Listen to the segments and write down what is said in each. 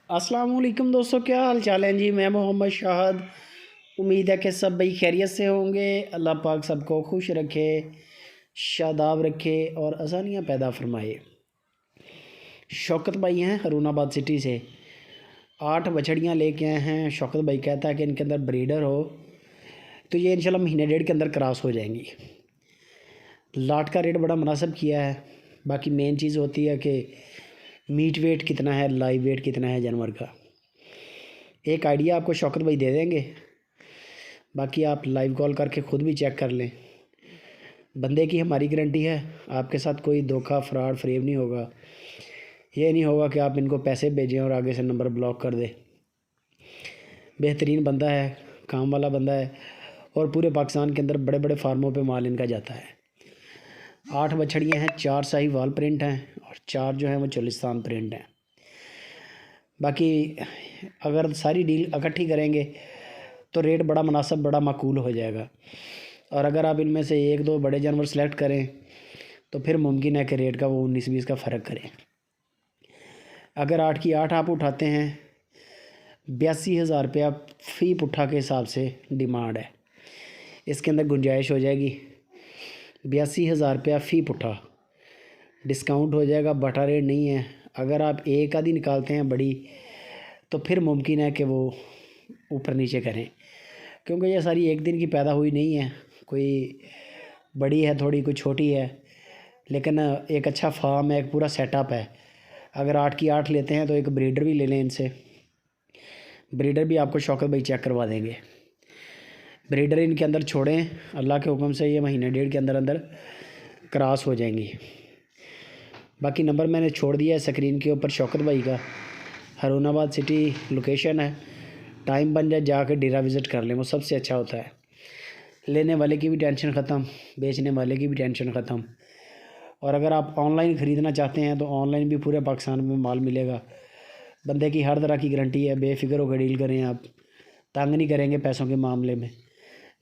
अस्सलाम वालेकुम दोस्तों, क्या हाल चाल है जी। मैं मोहम्मद शाहद। उम्मीद है कि सब भाई खैरियत से होंगे। अल्लाह पाक सबको खुश रखे, शादाब रखे और आसानियाँ पैदा फरमाए। शौकत भाई हैं हरूनाबाद सिटी से, 8 बछड़ियाँ लेके आए हैं। शौकत भाई कहता है कि इनके अंदर ब्रीडर हो तो ये इंशाल्लाह महीने डेढ़ के अंदर क्रॉस हो जाएंगी। लाट का रेट बड़ा मुनासिब किया है। बाकी मेन चीज़ होती है कि मीट वेट कितना है, लाइव वेट कितना है जानवर का। एक आइडिया आपको शौकत भाई दे देंगे, बाकी आप लाइव कॉल करके ख़ुद भी चेक कर लें। बंदे की हमारी गारंटी है, आपके साथ कोई धोखा फ्रॉड फ्रेब नहीं होगा। ये नहीं होगा कि आप इनको पैसे भेजें और आगे से नंबर ब्लॉक कर दें। बेहतरीन बंदा है, काम वाला बंदा है और पूरे पाकिस्तान के अंदर बड़े बड़े फार्मों पे माल इनका जाता है। 8 बछड़ियाँ हैं, 4 साहिवाल प्रिंट हैं और 4 जो हैं वो चोलिस्तान प्रिंट हैं। बाकी अगर सारी डील इकट्ठी करेंगे तो रेट बड़ा मुनासिब, बड़ा माकूल हो जाएगा। और अगर आप इनमें से 1-2 बड़े जानवर सेलेक्ट करें तो फिर मुमकिन है कि रेट का वो 19-20 का फ़र्क करें। अगर 8 की 8 आप उठाते हैं, 82,000 रुपया फ़ी पुट्ठा के हिसाब से डिमांड है। इसके अंदर गुंजाइश हो जाएगी। 82,000 रुपया फ़ी पुट्ठा डिस्काउंट हो जाएगा, बटा रेट नहीं है। अगर आप एक आधी निकालते हैं बड़ी तो फिर मुमकिन है कि वो ऊपर नीचे करें, क्योंकि ये सारी एक दिन की पैदा हुई नहीं है। कोई बड़ी है थोड़ी, कोई छोटी है, लेकिन एक अच्छा फार्म है, एक पूरा सेटअप है। अगर 8 की 8 लेते हैं तो एक ब्रीडर भी ले लें इनसे। ब्रीडर भी आपको शौकत भाई चेक करवा देंगे। ब्रीडर इनके अंदर छोड़ें, अल्लाह के हुक्म से ये महीने डेढ़ के अंदर अंदर क्रॉस हो जाएंगी। बाकी नंबर मैंने छोड़ दिया है स्क्रीन के ऊपर शौकत भाई का। हरूनाबाद सिटी लोकेशन है। टाइम बन जाए जाकर डेरा विज़िट कर लें, वो सबसे अच्छा होता है। लेने वाले की भी टेंशन ख़त्म, बेचने वाले की भी टेंशन ख़त्म। और अगर आप ऑनलाइन ख़रीदना चाहते हैं तो ऑनलाइन भी पूरे पाकिस्तान में माल मिलेगा। बंदे की हर तरह की गारंटी है, बेफ़िक्र होकर डील करें आप, तंग नहीं करेंगे पैसों के मामले में।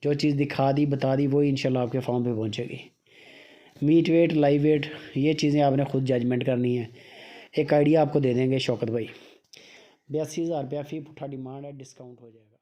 जो चीज़ दिखा दी बता दी वही इंशाल्लाह आपके फॉर्म पे पहुंचेगी। मीट वेट, लाइव वेट, ये चीज़ें आपने ख़ुद जजमेंट करनी है। एक आइडिया आपको दे देंगे शौकत भाई। 82,000 रुपया फ़ी पुट्ठा डिमांड है, डिस्काउंट हो जाएगा।